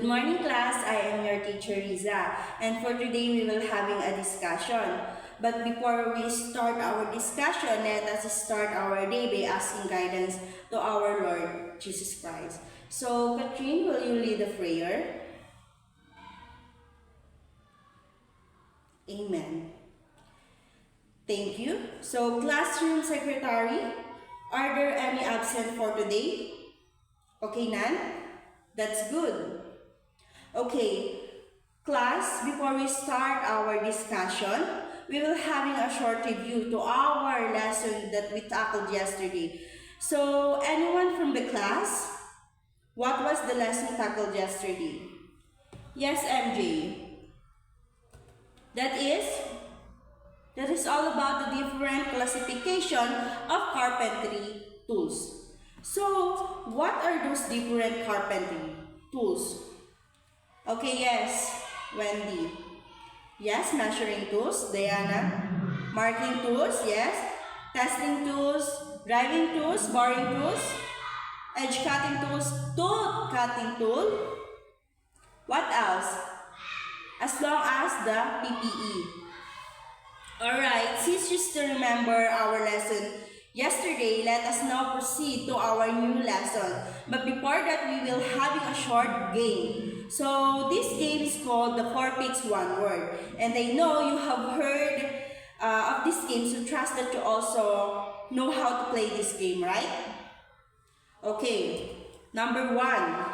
Good morning class, I am your teacher Riza, and for today we will having a discussion. But before we start our discussion, let us start our day by asking guidance to our Lord Jesus Christ. So Catherine, will you lead the prayer? Amen. Thank you. So classroom secretary, are there any absent for today? Okay, none? That's good. Okay, class, before we start our discussion, we will having a short review to our lesson that we tackled yesterday. So, anyone from the class? What was the lesson tackled yesterday? Yes, MJ. That is all about the different classification of carpentry tools. So, what are those different carpentry tools? Okay, yes, Wendy. Yes, measuring tools, Diana. Marking tools, yes. Testing tools, driving tools, boring tools, edge cutting tools, tooth cutting tool. What else? As long as the PPE. Alright, since you still remember our lesson yesterday, let us now proceed to our new lesson. But before that, we will having a short game. So this game is called the 4 Picks 1 Word. And I know you have heard of this game, so trust that you also know how to play this game, right? Okay, number 1.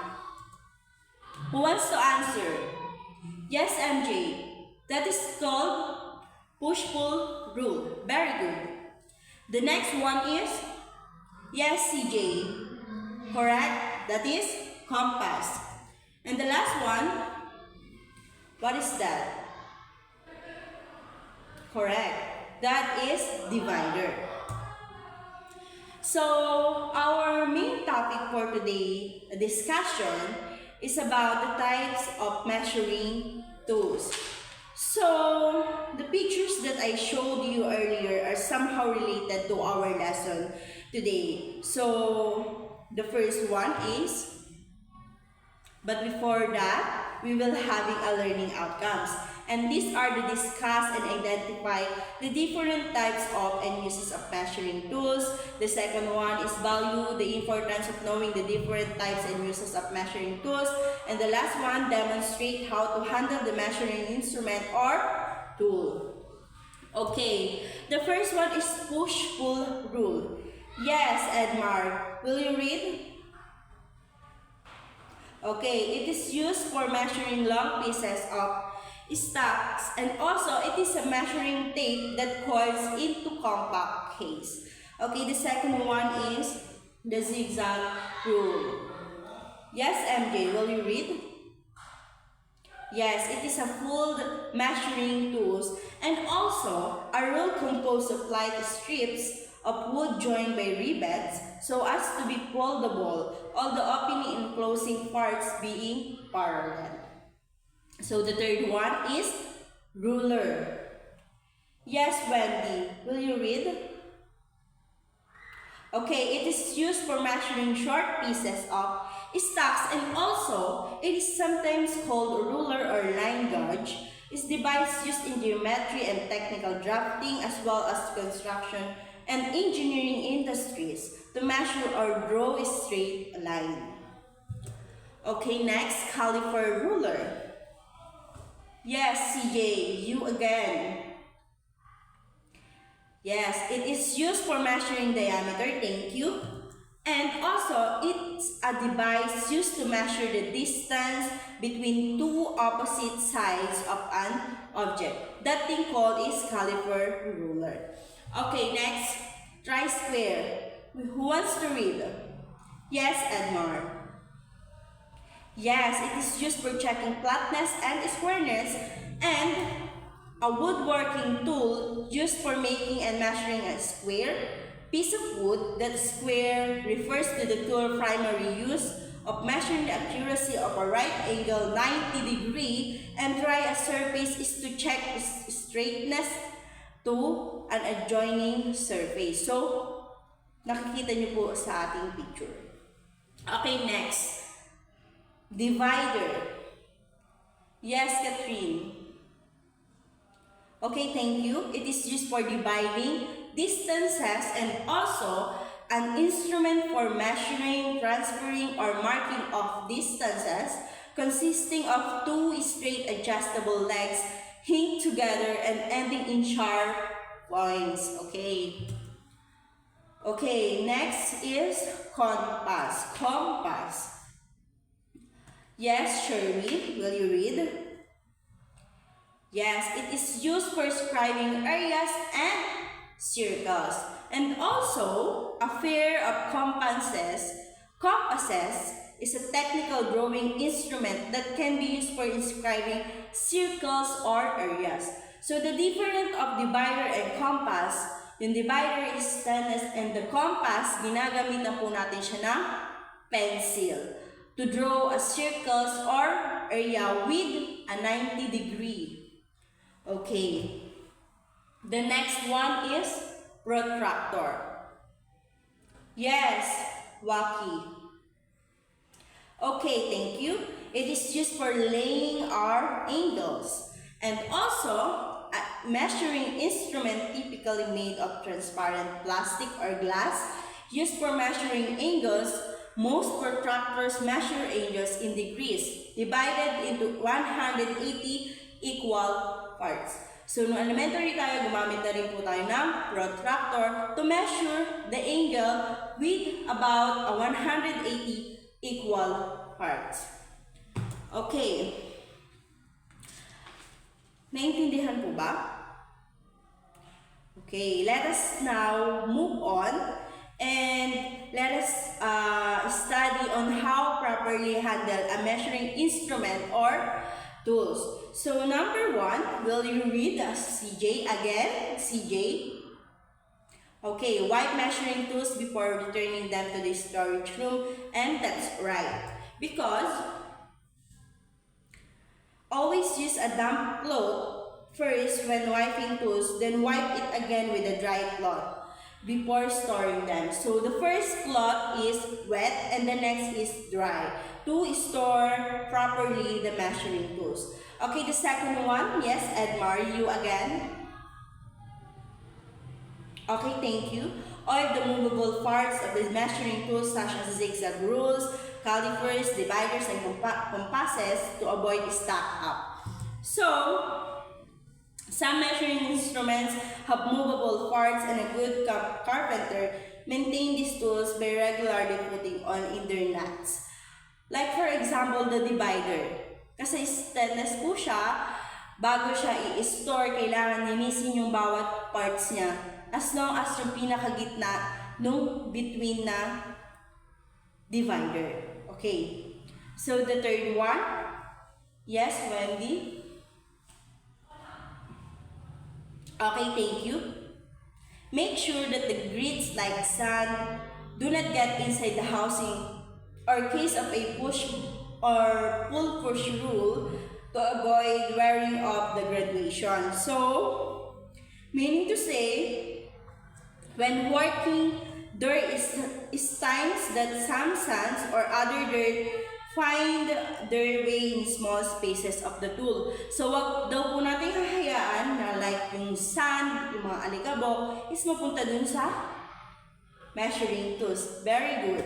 Who wants to answer? Yes, MJ. That is called push-pull rule. Very good. The next one is, yes, CJ. Correct. That is compass. And the last one, what is that? Correct. That is divider. So, our main topic for today, discussion, is about the types of measuring tools. So, the pictures that I showed you earlier are somehow related to our lesson today. So, the first one is, but before that, we will having a learning outcomes. And these are to discuss and identify the different types of and uses of measuring tools. The second one is value the importance of knowing the different types and uses of measuring tools. And the last one, demonstrate how to handle the measuring instrument or tool. Okay, the first one is push-pull rule. Yes, Edmar, will you read? Okay, it is used for measuring long pieces of stocks, and also it is a measuring tape that coils into compact case. Okay, the second one is the zigzag rule. Yes, MJ, will you read? Yes, it is a full measuring tools and also a rule composed of light strips of wood joined by rivets so as to be foldable, all the opening and closing parts being parallel. So the third one is ruler. Yes, Wendy, will you read? Okay, it is used for measuring short pieces of stocks, and also it is sometimes called ruler or line gauge. It's a device used in geometry and technical drafting as well as construction and engineering industries to measure or draw a straight line. Okay, next, caliper ruler. Yes, CJ, you again. Yes, it is used for measuring diameter, thank you. And also, it's a device used to measure the distance between two opposite sides of an object. That thing called is caliper ruler. Okay, next, tri-square. Who wants to read? Yes, Edmar. Yes, it is used for checking flatness and squareness, and a woodworking tool used for making and measuring a square piece of wood. That square refers to the tool primary use of measuring the accuracy of a right angle 90 degree, and try a surface is to check straightness to an adjoining surface. So, nakikita niyo po sa ating picture. Okay, next. Divider. Yes, Catherine. Okay, thank you. It is used for dividing distances and also an instrument for measuring, transferring, or marking of distances consisting of two straight adjustable legs hinged together and ending in sharp points. Okay. Okay, next is compass. Compass. Yes, Shirley, will you read? Yes, it is used for describing areas and circles. And also, a pair of compasses. Compasses is a technical drawing instrument that can be used for describing circles or areas. So the difference of divider and compass, yung divider is stainless and the compass, ginagamit na po natin siya ng pencil to draw a circles or area with a 90 degree. Okay. The next one is protractor. Yes, Waki. Okay, thank you. It is used for laying our angles. And also, a measuring instrument typically made of transparent plastic or glass used for measuring angles. Most protractors measure angles in degrees, divided into 180 equal parts. So, no elementary tayo, gumamit na rin po tayo ng protractor to measure the angle with about a 180 equal parts. Okay. Naintindihan po ba? Okay, let us now move on and let us study on how properly handle a measuring instrument or tools. So number 1, will you read CJ again? CJ? Okay, wipe measuring tools before returning them to the storage room, and that's right. Because always use a damp cloth first when wiping tools, then wipe it again with a dry cloth before storing them. So the first cloth is wet and the next is dry to store properly the measuring tools. Okay, the second one, yes, Edmar, you again. Okay, thank you. Oil the movable parts of the measuring tools such as zigzag rules, calipers, dividers, and compasses to avoid stack up. So, some measuring instruments have movable parts and a good carpenter maintain these tools by regularly putting on in their nuts. Like for example, the divider. Kasi stainless po siya, bago siya i-store, kailangan linisin yung bawat parts niya. As long as yung pinakagitna nung between na divider. Okay. So the third one, yes, Wendy? Okay, thank you. Make sure that the grids like sand do not get inside the housing or case of a push or pull-push rule to avoid wearing off the graduation. So, meaning to say, when working, there is times that some sands or other dirt find their way in small spaces of the tool. So, wag daw po natin hahayaan na like yung sand, yung mga alikabok, is mapunta dun sa measuring tools. Very good.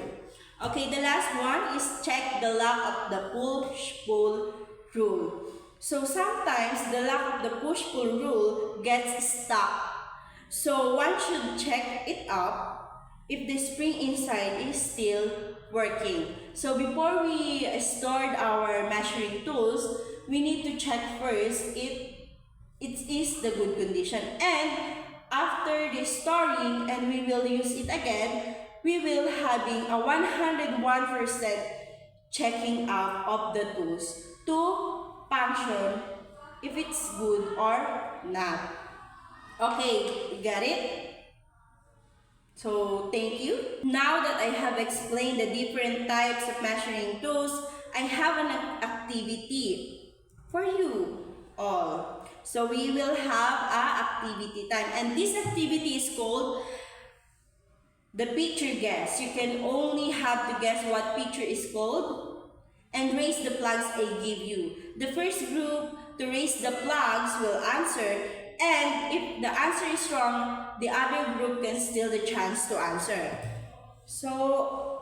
Okay, the last one is check the lock of the push-pull rule. So, sometimes the lock of the push-pull rule gets stuck. So, one should check it up if the spring inside is still working. So, before we stored our measuring tools, we need to check first if it is the good condition. And after the storing and we will use it again, we will having a 101% checking out of the tools to function if it's good or not. Okay, you got it? So, thank you. Now that I have explained the different types of measuring tools, I have an activity for you all. So, we will have an activity time. And this activity is called the picture guess. You can only have to guess what picture is called. and raise the flags I give you. The first group to raise the flags will answer, and if the answer is wrong, the other group can steal the chance to answer. So,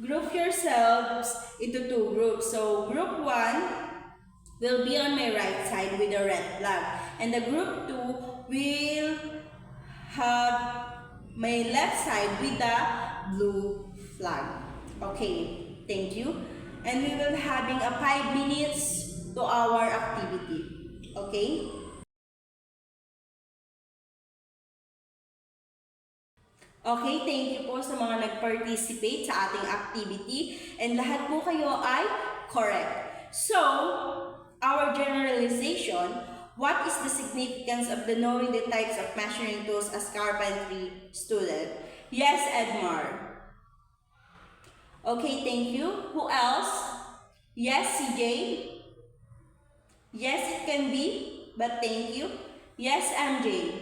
group yourselves into two groups. So, group 1 will be on my right side with the red flag, and the group 2 will have my left side with the blue flag. Okay, thank you. And we will having a 5 minutes to our activity. Okay? Okay, thank you po sa mga nag-participate sa ating activity, and lahat po kayo ay correct. So, our generalization, what is the significance of the knowing the types of measuring tools as carpentry student? Yes, Edmar. Okay, thank you. Who else? Yes, CJ? Yes, it can be, but thank you. Yes, MJ?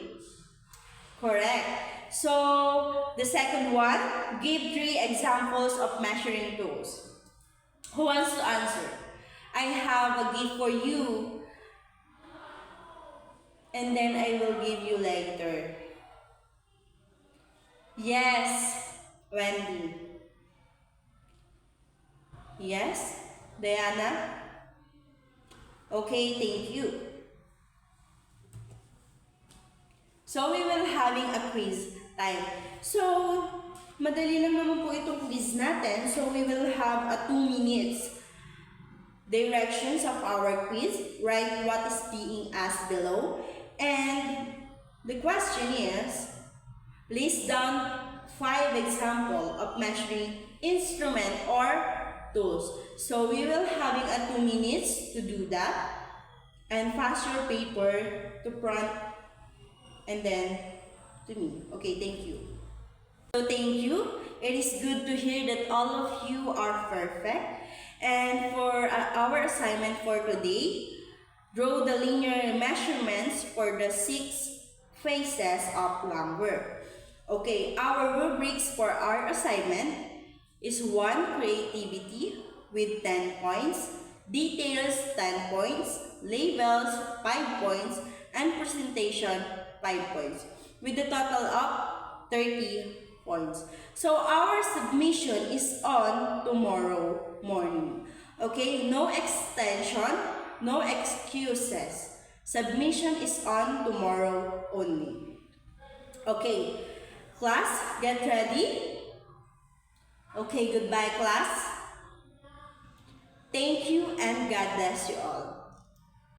Correct. So, the second one, give 3 examples of measuring tools. Who wants to answer? I have a gift for you, and then I will give you later. Yes, Wendy. Yes, Diana? Okay, thank you. So, we will having a quiz time. So, madali lang naman po itong quiz natin. So, we will have a 2 minutes. Directions of our quiz. Write what is being asked below. And the question is, list down 5 examples of measuring instrument or tools. So, we will having a 2 minutes to do that. And pass your paper to front and then to me. Okay, thank you. So, thank you. It is good to hear that all of you are perfect. And for our assignment for today, draw the linear measurements for the 6 phases of lumber. Okay, our rubrics for our assignment is 1, creativity with 10 points, details 10 points, labels 5 points, and presentation 5 points, with a total of 30 points. So our submission is on tomorrow morning. Okay, no extension, no excuses. Submission is on tomorrow only. Okay, class, get ready. Okay, goodbye class. Thank you and God bless you all.